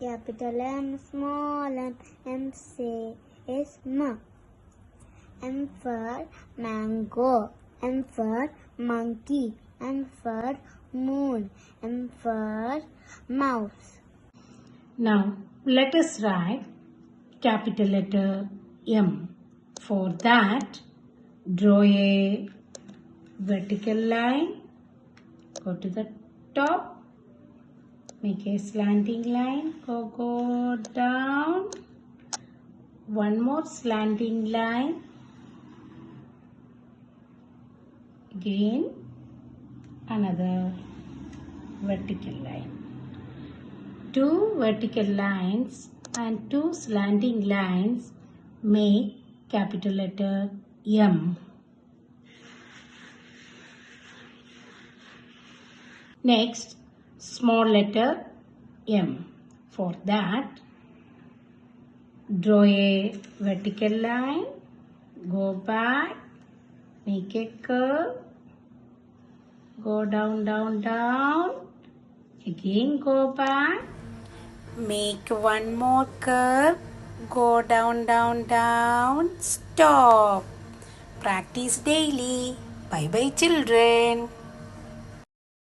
capital M, small m, M say is M. M for mango, M for monkey, M for moon, M for mouse. Now let us write capital letter M. For that, draw a vertical line, go to the top, make a slanting line, go down, one more slanting line, again another vertical line. 2 vertical lines and 2 slanting lines make capital letter M. Next, small letter M. For that, draw a vertical line, go back, make a curve, go down, down, down, again go back, make one more curve, go down, down, down, stop. Practice daily. Bye bye children.